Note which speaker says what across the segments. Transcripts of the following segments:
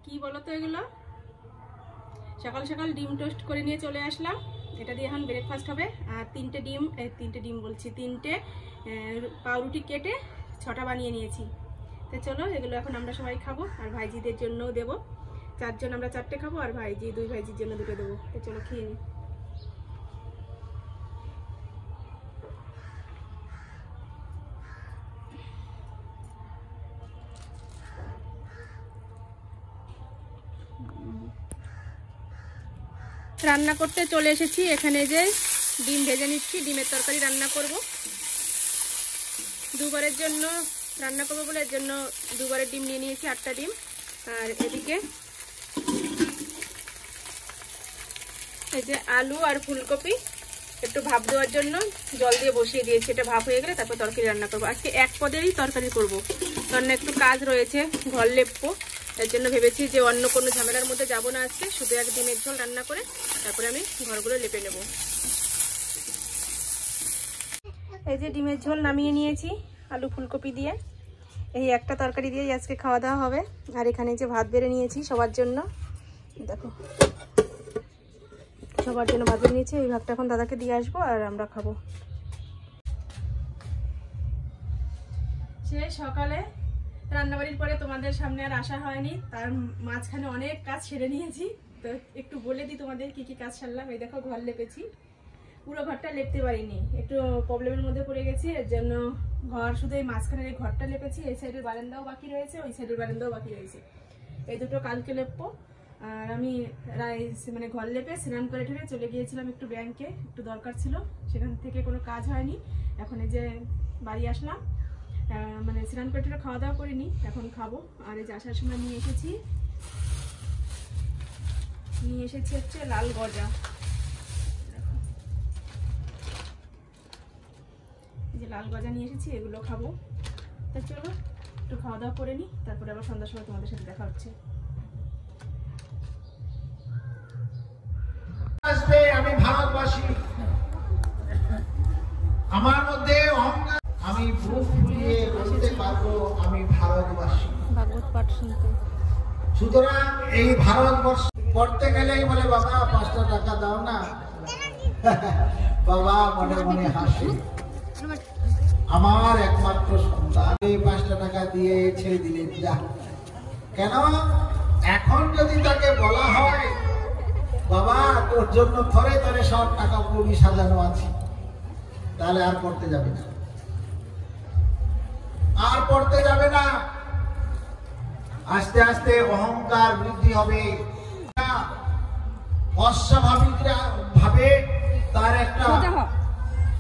Speaker 1: কি বলো তো এগুলো? সকাল সকাল ডিম টোস্ট করে নিয়ে চলে আসলাম। এটা দিয়ে এখন ব্রেকফাস্ট হবে। আর তিনটে পাউরুটি কেটে 6টা বানিয়ে নিয়েছি। তো চলো এগুলো এখন আমরা সবাই খাবো, আর ভাইজিদের জন্যও দেবো। 4 জন আমরা 4টে খাবো, আর দুই ভাইজির জন্য 2টে দেবো। তো চলো খেয়ে নিই। রান্না করতে চলে এসেছি। এখানে যে ডিম ভেজে নিচ্ছি, ডিমের তরকারি রান্না করব। দুবারের জন্য রান্না করবো বলে এর জন্য দুবারের ডিম নিয়ে নিয়েছি, 8টা ডিম। আর এদিকে এই যে আলু আর ফুলকপি একটু ভাপ দেওয়ার জন্য জল দিয়ে বসিয়ে দিয়েছি। এটা ভাপ হয়ে গেলে তারপর তরকারি রান্না করবো। আজকে এক পদেরই তরকারি করব, কারণ একটু কাজ রয়েছে, ঘর লেপবো। এর জন্য ভেবেছি যে অন্য কোনো ঝামেলার মধ্যে যাবো না, আজকে শুধু এক ডিমের ঝোল রান্না করে তারপরে আমি ঘরগুলো লেপে নেব। এই যে ডিমের ঝোল নামিয়ে নিয়েছি আলু ফুলকপি দিয়ে। এই একটা তরকারি দিয়েই আজকে খাওয়া দাওয়া হবে। আর এখানে যে ভাত বেড়ে নিয়েছি সবার জন্য, দেখো সবার জন্য ভাত বেড়ে নিয়েছি। এই ভাতটা এখন দাদাকে দিয়ে আসবো আর আমরা খাবো। সে সকালে রান্নাবাড়ির পরে তোমাদের সামনে আর আসা হয়নি, তার মাঝখানে অনেক কাজ সেরে নিয়েছি। তো একটু বলে দিই তোমাদের কি কি কাজ সারলাম। এই দেখো ঘর লেপেছি, পুরো ঘরটা লেপতে পারিনি, একটু প্রবলেমের মধ্যে পড়ে গেছি। এর জন্য ঘর শুধু এই মাঝখানের এই ঘরটা লেপেছি। এই সাইডের বারান্দাও বাকি রয়েছে, ওই সাইডের বারান্দাও বাকি রয়েছে। এই দুটো কালকে লেপবো। আর আমি মানে ঘর লেপে স্নান করে ঠেলে চলে গিয়েছিলাম একটু ব্যাংকে, একটু দরকার ছিল, সেখান থেকে কোনো কাজ হয়নি। এখন এই যে বাড়ি আসলাম, মানে স্নান করে ঠেলে খাওয়া দাওয়া করিনি, এখন খাবো। আর এই যে আসার সময় নিয়ে এসেছি হচ্ছে লাল গজা। যে লাল গজা নিয়ে এসেছি, এগুলো খাবো। তো চলো একটু খাওয়া দাওয়া করে নিই, তারপরে আবার সন্ধ্যার সময় তোমাদের সাথে দেখা হচ্ছে।
Speaker 2: আমি ভারতবাসী, আমার মধ্যে অহংকার, আমি বুক ফুলিয়ে বলতে পারবো আমি ভারতবাসী।
Speaker 1: ভাগবত পাঠ শুনতে।
Speaker 2: সুতরাং এই ভারতবর্ষ পড়তে গেলেই বলে বাবা 5টা টাকা দাও না, বাবা মনে মনে হাসে। আমার একমাত্র সন্তান, এই 5টা টাকা দিয়ে ছেড়ে দিলেন যা। কেন? এখন যদি তাকে বলা হয় বাবা তোর জন্য থরে থরে সব টাকা কড়ি সাজানো আছে, তাহলে আর পড়তে যাবে না, আর পড়তে যাবে না। আস্তে আস্তে অহংকার বৃদ্ধি হবে, অস্বাভাবিক ভাবে তার একটা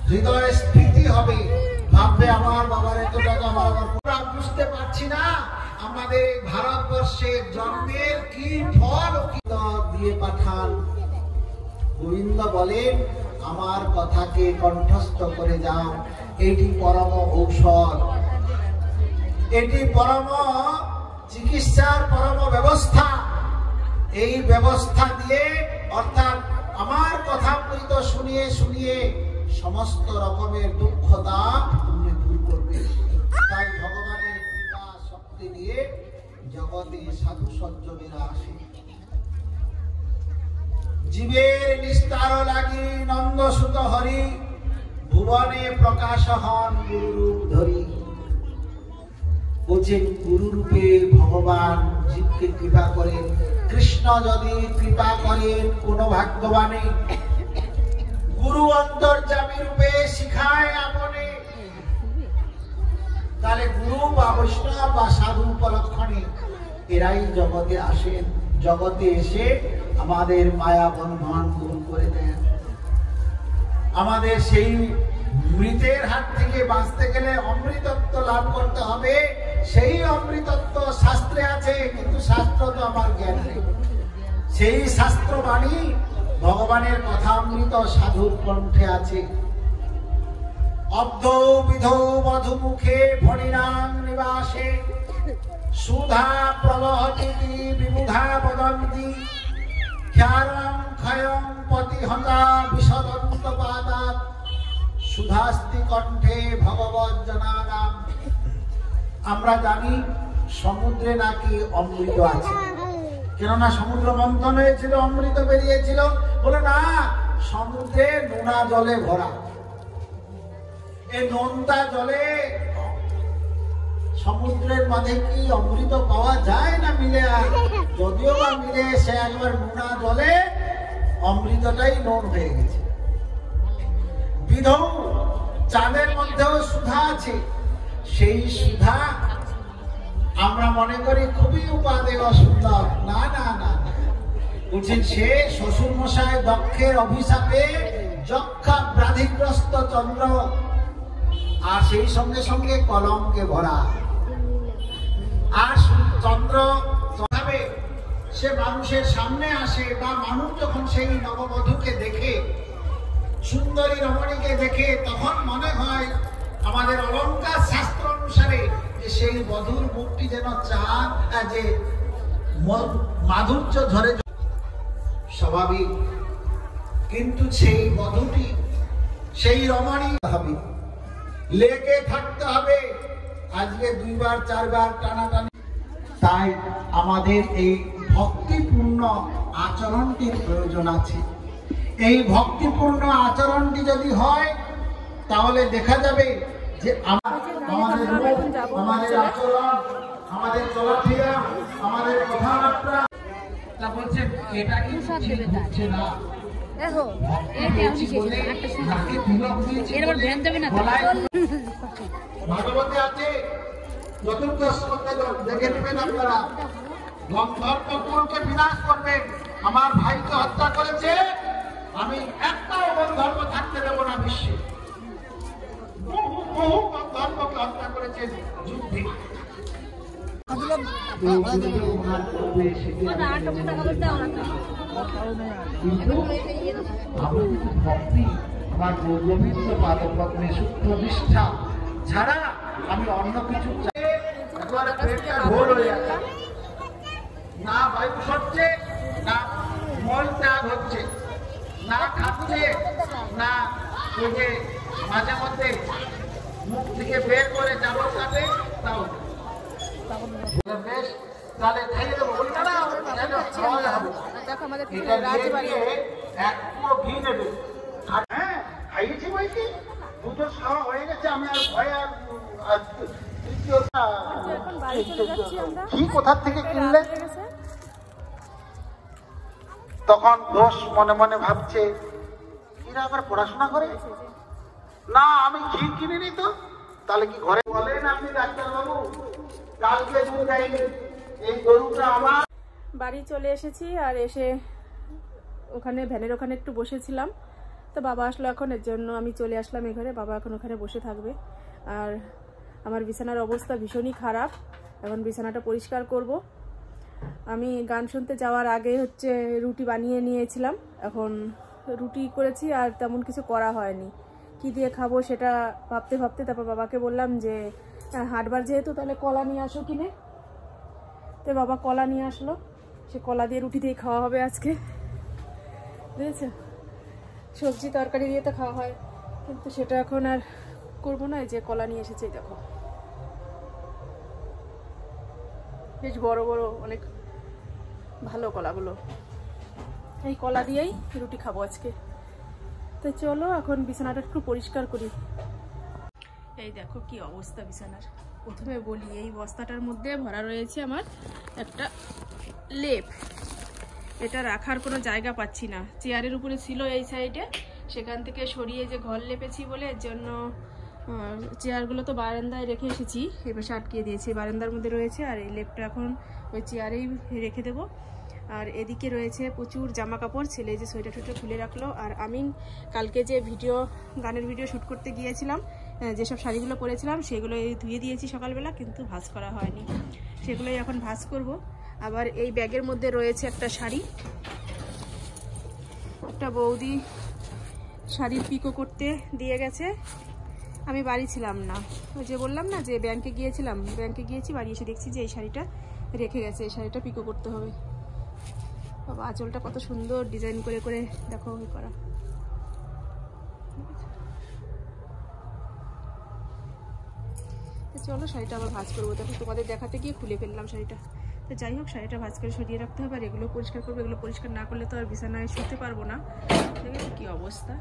Speaker 2: হৃদয় স্ফীতি হবে, ভাববে আমার বাবার এত টাকা, আমার বাবার। বুঝতে পারছি না আমাদের ভারতবর্ষের জন্মের কি ফল দিয়ে পাঠান। গোবিন্দ বলেন আমার কথাকে কণ্ঠস্থ করে যাও, এটি পরম ঔষধ, এটি পরম চিকিৎসার পরম ব্যবস্থা। এই ব্যবস্থা দিয়ে অর্থাৎ আমার কথা মৃত শুনিয়ে শুনিয়ে সমস্ত রকমের দুঃখতা তুমি দূর করবে। তাই ভগবানের কৃপা শক্তি দিয়ে জগতে সাধু সজ্জনেরা আসে। জীবের নিস্তার লাগি নন্দসুত হরি, ভুবনে প্রকাশ হন গুরুরূপ ধরি। বলছেন গুরুরূপে ভগবান জীবকে কৃপা করেন। কৃষ্ণ যদি কৃপা করেন কোন ভাগ্যবানে, গুরু অন্তর্যামী রূপে শিখায় আপনে, তাহলে গুরু বা বৈষ্ণব বা সাধু উপলক্ষণে এরাই জগতে আসেন। জগতে এসে আমাদের মায়া বন্ধন দূর করে দেন। আমাদের সেই মৃতের হাত থেকে বাঁচতে গেলে অমৃতত্ব লাভ করতে হবে। সেই অমৃতত্ব শাস্ত্রে আছে, কিন্তু শাস্ত্র তো আমার জ্ঞান নেই। সেই শাস্ত্র বাণী ভগবানের কথা অমৃত সাধুর কণ্ঠে আছে। অব্ধ বিধৌ মধুমুখে ফণিনাং নিবাসে, সুধা প্রবহতি বিবুধা বদন্তি, খ্যারং ক্ষয়ং পতিহতা বিশদন্ত পাদাৎ, সুধাস্তি কণ্ঠে ভগবৎ জনানাম। আমরা জানি সমুদ্রে নাকি অমৃত আছে, কেননা সমুদ্র মন্থন হয়েছিল, অমৃত বেরিয়েছিল। বলে না, সমুদ্রে নোনা জলে ভরা, এই নোনতা জলে সমুদ্রের মাঝে কি অমৃত পাওয়া যায় না মিলে? আর যদিও বা মিলে, সে একবার নোনা জলে অমৃতটাই নোন হয়ে গেছে। বিধৌ চাঁদের মধ্যেও সুধা আছে, সেই সুধা আমরা মনে করি খুবই উপাদেয় সুন্দর। না না না, বলছেন সে শ্বশুর মশাই দক্ষের অভিশাপে যক্ষা ব্যাধিগ্রস্ত চন্দ্র, আর সেই সঙ্গে সঙ্গে কলঙ্কে ভরা। আর চন্দ্র তবে সে মানুষের সামনে আসে, বা মানুষ যখন সেই নববধূকে দেখে, সুন্দরী রমণীকে দেখে, তখন মনে হয় আমাদের অলঙ্কার শাস্ত্র অনুসারে যে সেই বধূর মুখটি যেন চাঁদ, যে মাধুর্য ঝরে স্বাভাবিক। কিন্তু সেই বধূটি, সেই রমণী হবে, লেগে থাকতে হবে আজকে 2 বার 4 বার টানাটানি। তাই আমাদের এই ভক্তিপূর্ণ আচরণটির প্রয়োজন আছে। এই ভক্তিপূর্ণ আচরণটি যদি হয়, তাহলে দেখা যাবে যে আমাদের রূপ, আমাদের আচরণ, আমাদের চলাফেরা, আমাদের কথাবার্তা, তা বলছেন এটা কিন্তু ঠিক হচ্ছে না।
Speaker 3: দেখো এটা আমি বলে নাকে তিলক দিয়েছি, এর আবার ধ্যান দেবে না।
Speaker 2: ভাগবতে আছে, চতুর্থ স্কন্ধে দেখে নেবেন আপনারা, গন্ধর্বকুলকে বিনাশ করবেন। আমার ভাইকে হত্যা করেছে, আমি একটাও গন্ধর্ব থাকতে দেব না বিশ্বে। বহু গন্ধর্বকে হত্যা করেছেন যুদ্ধে। ছাড়া আমি অন্য কিছু না, বায়ু সরছে না, মল ত্যাগ হচ্ছে না, খাচ্ছে না, ওই যে মাঝে মধ্যে মুখ থেকে বের করে চাবল কাটে, তাও বেশ, তাহলে খাইয়ে দেবো। বলতে না খাওয়া হবে, এক পুরো ঘি নেবে। আর হ্যাঁ, খাইয়েছি বলছি, দুটো খাওয়া হয়ে গেছে। আমি আর ভয় আর কি কোথার থেকে কিনলে? তখন দোষ মনে মনে ভাবছে, এরা আবার পড়াশোনা করে না, আমি ঘি কিনিনি তো। তাহলে কি ঘরে বলেন আপনি ডাক্তারবাবু, কালকে দুধ দেয়নি, এই গরুটা আমার।
Speaker 1: বাড়ি চলে এসেছি, আর এসে ওখানে ভ্যানের ওখানে একটু বসেছিলাম। তো বাবা আসলো এখন, এর জন্য আমি চলে আসলাম এই ঘরে। বাবা এখন ওখানে বসে থাকবে। আর আমার বিছানার অবস্থা ভীষণই খারাপ, এখন বিছানাটা পরিষ্কার করব। আমি গান শুনতে যাওয়ার আগে রুটি বানিয়ে নিয়েছিলাম, এখন রুটি করেছি, আর তেমন কিছু করা হয়নি। কি দিয়ে খাবো সেটা ভাবতে ভাবতে তারপর বাবাকে বললাম যে হাটবার যেহেতু, তাহলে কলা নিয়ে আসো কিনে। তো বাবা কলা নিয়ে আসলো, সে কলা দিয়ে রুটি দিয়ে খাওয়া হবে আজকে, বুঝেছো? সবজি তরকারি দিয়ে তো খাওয়া হয়, কিন্তু সেটা এখন আর করবো না। এই যে কলা নিয়ে এসেছে, দেখো বেশ বড় বড়, অনেক ভালো কলাগুলো। এই কলা দিয়েই রুটি খাবো আজকে। তো চলো এখন বিছানাটা একটু পরিষ্কার করি। এই দেখো কি অবস্থা বিছানার। প্রথমে বলি, এই বস্তাটার মধ্যে ভরা রয়েছে আমার একটা লেপ। এটা রাখার কোনো জায়গা পাচ্ছি না। চেয়ারের উপরে ছিল এই সাইডে, সেখান থেকে সরিয়ে যে ঘর লেপেছি বলে, এর জন্য চেয়ারগুলো তো বারান্দায় রেখে এসেছি, এবার আটকিয়ে দিয়েছি। বারান্দার মধ্যে রয়েছে, আর এই লেপটা এখন ওই চেয়ারেই রেখে দেবো। আর এদিকে রয়েছে প্রচুর জামা কাপড়, ছেলে যে সোয়েটার টোয়েটার খুলে রাখলো। আর আমি কালকে যে গানের ভিডিও শ্যুট করতে গিয়েছিলাম, যেসব শাড়িগুলো পরেছিলাম সেগুলো ধুয়ে দিয়েছি সকালবেলা, কিন্তু ভাঁজ করা হয়নি, সেগুলোই এখন ভাঁজ করব। আবার এই ব্যাগের মধ্যে রয়েছে একটা শাড়ি, একটা বৌদি শাড়ির পিকো করতে দিয়ে গেছে। আমি বাড়ি ছিলাম না, ওই যে বললাম না যে ব্যাংকে গিয়েছিলাম, ব্যাংকে গিয়েছি, বাড়ি এসে দেখছি যে এই শাড়িটা রেখে গেছে। এই শাড়িটা পিকো করতে হবে। বাবা আঁচলটা কত সুন্দর ডিজাইন করে করে দেখো করা। চলো শাড়িটা আবার ভাঁজ করবো। দেখো তোমাদের দেখাতে গিয়ে খুলে ফেললাম শাড়িটা। তো যাই হোক, শাড়িটা ভাঁজ করে সরিয়ে রাখতে হবে, আর এগুলো পরিষ্কার করবো। এগুলো পরিষ্কার না করলে তো আর বিছানায় শুতে পারবো না। দেখেছো কি অবস্থা।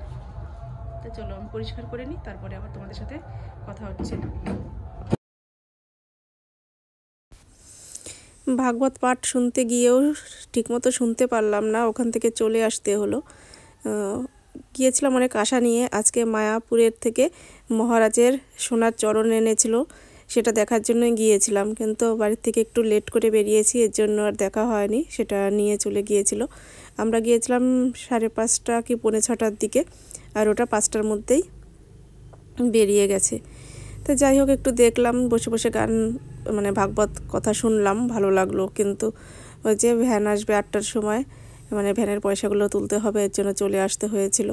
Speaker 1: তো চলো আমি পরিষ্কার করে নিই, তারপরে আবার তোমাদের সাথে কথা হচ্ছে।
Speaker 4: ভাগবত পাঠ শুনতে গিয়েও ঠিকমতো শুনতে পারলাম না, ওখান থেকে চলে আসতে হলো। গিয়েছিলাম অনেক আশা নিয়ে। আজকে মায়াপুরের থেকে মহারাজের সোনার চরণ এনেছিল, সেটা দেখার জন্যই গিয়েছিলাম, কিন্তু বাড়ির থেকে একটু লেট করে বেরিয়েছি, এর জন্য আর দেখা হয়নি। সেটা নিয়ে চলে গিয়েছিল। আমরা গিয়েছিলাম 5:30 কি 6:45 দিকে, আর ওটা 5টার মধ্যেই বেরিয়ে গেছে। তো যাই হোক, একটু দেখলাম, বসে বসে গান মানে ভাগবত কথা শুনলাম, ভালো লাগলো। কিন্তু ওই যে ভ্যান আসবে 8টার সময়, মানে ভ্যানের পয়সাগুলো তুলতে হবে, এর জন্য চলে আসতে হয়েছিল।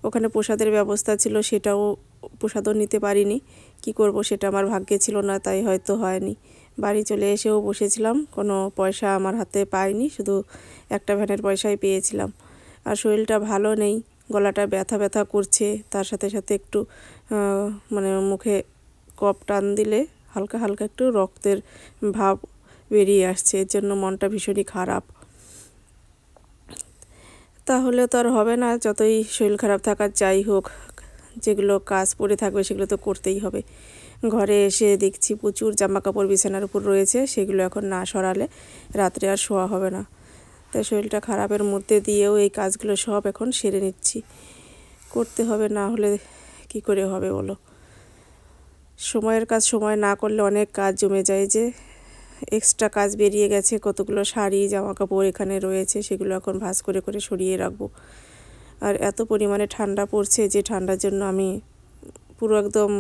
Speaker 4: ওখানে প্রসাদের ব্যবস্থা ছিল, সেটাও প্রসাদও নিতে পারিনি। কি করব, সেটা আমার ভাগ্যে ছিল না, তাই হয়তো হয়নি। বাড়ি চলে এসেও বসেছিলাম, কোনো পয়সা আমার হাতে পাইনি, শুধু একটা ভ্যানের পয়সাই পেয়েছিলাম। আর শরীরটা ভালো নেই, গলাটা ব্যথা ব্যথা করছে, তার সাথে সাথে একটু মানে মুখে কপ টান দিলে হালকা হালকা একটু রক্তের ভাব বেরিয়ে আসছে, এর জন্য মনটা ভীষণই খারাপ। তাহলে তো আর হবে না, যতই শরীর খারাপ থাকার যাই হোক, যেগুলো কাজ পড়ে থাকবে সেগুলো তো করতেই হবে। ঘরে এসে দেখছি প্রচুর জামা কাপড় বিছানার উপর রয়েছে, সেগুলো এখন না সরালে রাত্রে আর শোয়া হবে না। তাই শরীরটা খারাপের মধ্যে দিয়েও এই কাজগুলো সব এখন সেরে নিচ্ছি, করতে হবে, না হলে কি করে হবে বলো। সময়ের কাজ সময় না করলে অনেক কাজ জমে যায়, যে এক্সট্রা কাজ বেরিয়ে গেছে, কতগুলো শাড়ি জামা কাপড় এখানে রয়েছে, সেগুলো এখন ভাঁজ করে করে সরিয়ে রাখবো। আর এত পরিমাণে ঠান্ডা পড়ছে যে ঠান্ডার জন্য আমি পুরো একদম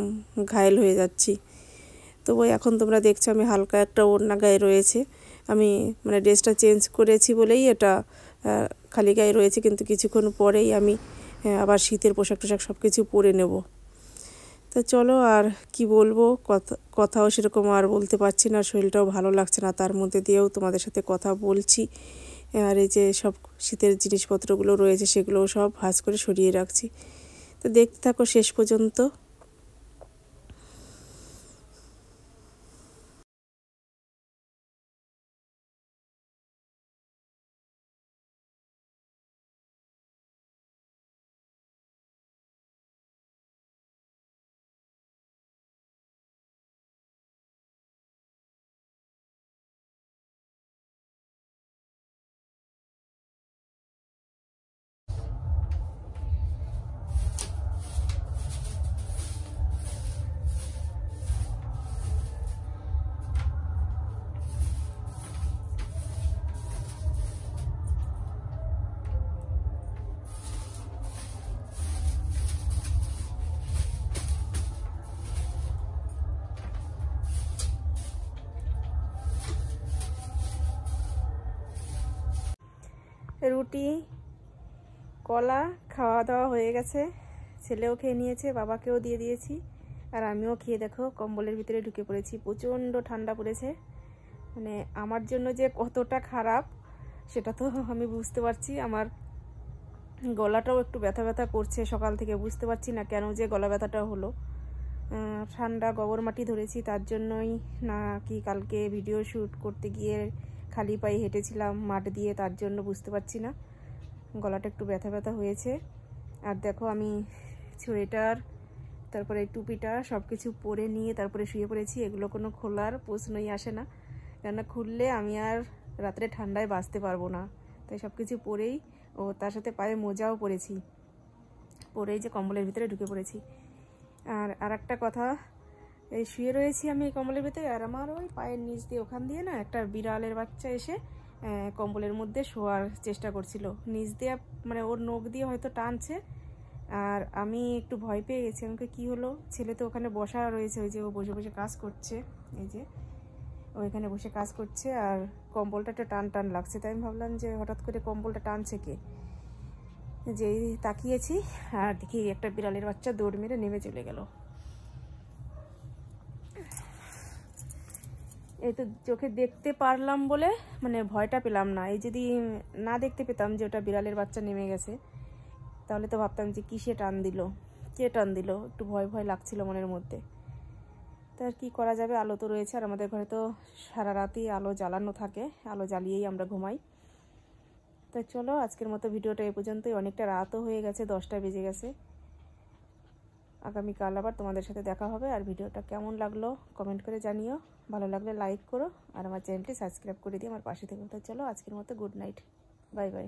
Speaker 4: ঘায়েল হয়ে যাচ্ছি। তবু এখন তোমরা দেখছো আমি হালকা একটা ওড়না গায়ে রয়েছে, আমি মানে ড্রেসটা চেঞ্জ করেছি বলেই এটা খালি গায়ে রয়েছে, কিন্তু কিছুক্ষণ পরেই আমি আবার শীতের পোশাক টোশাক সব কিছু পরে নেব। তো চলো, আর কি বলবো, কথাও সেরকম আর বলতে পারছি না, শরীরটাও ভালো লাগছে না, তার মধ্যে দিয়েও তোমাদের সাথে কথা বলছি। আর এই যে সব শীতের জিনিসপত্রগুলো রয়েছে সেগুলোও সব ভাঁজ করে সরিয়ে রাখছি। তো দেখতে থাকো শেষ পর্যন্ত। রুটি কলা খাওয়া দাওয়া হয়ে গেছে, ছেলেও খেয়ে নিয়েছে, বাবাকেও দিয়ে দিয়েছি, আর আমিও খেয়ে দেখো কম্বলের ভিতরে ঢুকে পড়েছি। প্রচণ্ড ঠান্ডা পড়েছে, মানে আমার জন্য যে কতটা খারাপ সেটা তো আমি বুঝতে পারছি। আমার গলাটাও একটু ব্যথা ব্যথা করছে সকাল থেকে, বুঝতে পারছি না কেন যে গলা ব্যথাটা হলো। ঠান্ডা গোবর মাটি ধরেছি, তার জন্যই না কি কালকে ভিডিও শ্যুট করতে গিয়ে খালি পায়ে হেঁটেছিলাম মাঠ দিয়ে, তার জন্য বুঝতে পারছি না, গলাটা একটু ব্যথা ব্যথা হয়েছে। আর দেখো আমি সোয়েটার, তারপরে টুপিটা সব কিছু পরে নিয়ে তারপরে শুয়ে পড়েছি। এগুলো কোনো খোলার প্রশ্নই আসে না, কেননা খুললে আমি আর রাত্রে ঠান্ডায় বাঁচতে পারবো না। তাই সব কিছু পরেই, ও তার সাথে পায়ে মোজাও পরেছি, পরেই যে কম্বলের ভিতরে ঢুকে পড়েছি। আর একটা কথা, এই শুয়ে রয়েছি আমি কম্বলের ভিতরে, আর আমার ওই পায়ের নিচ দিয়ে ওখান দিয়ে না একটা বিড়ালের বাচ্চা এসে কম্বলের মধ্যে শোয়ার চেষ্টা করছিল, নিচ দিয়ে মানে ওর নখ দিয়ে হয়তো টানছে। আর আমি একটু ভয় পেয়ে গেছি, আমাকে কি হলো, ছেলে তো ওখানে বসা রয়েছে, ওই যে ও বসে বসে কাজ করছে, এই যে ওইখানে বসে কাজ করছে, আর কম্বলটা একটু টান টান লাগছে, তাই আমি ভাবলাম যে হঠাৎ করে কম্বলটা টানছে কে, যেই তাকিয়েছি আর দেখি একটা বিড়ালের বাচ্চা দৌড় মেরে নেমে চলে গেল। এই তো চোখে দেখতে পারলাম বলে মানে ভয়টা পেলাম না, এই যদি না দেখতে পেতাম যে ওটা বিড়ালের বাচ্চা নেমে গেছে, তাহলে তো ভাবতাম যে কিসে টান দিল, কে টান দিল, একটু ভয় ভয় লাগছিল মনের মধ্যে। তো আর কী করা যাবে, আলো তো রয়েছে আর আমাদের ঘরে তো সারা রাতই আলো জ্বালানো থাকে, আলো জ্বালিয়েই আমরা ঘুমাই। তো চলো আজকের মতো ভিডিওটা এই পর্যন্তই, অনেকটা রাতও হয়ে গেছে, 10টা বেজে গেছে। আগামীকাল আবার তোমাদের সাথে দেখা হবে। আর ভিডিওটা কেমন লাগলো কমেন্ট করে জানিও, ভালো লাগলে লাইক করো আর আমার চ্যানেলটি সাবস্ক্রাইব করে দিয়ে আমার পাশে থেকো। তো চলো আজকের মতো গুড নাইট, বাই বাই।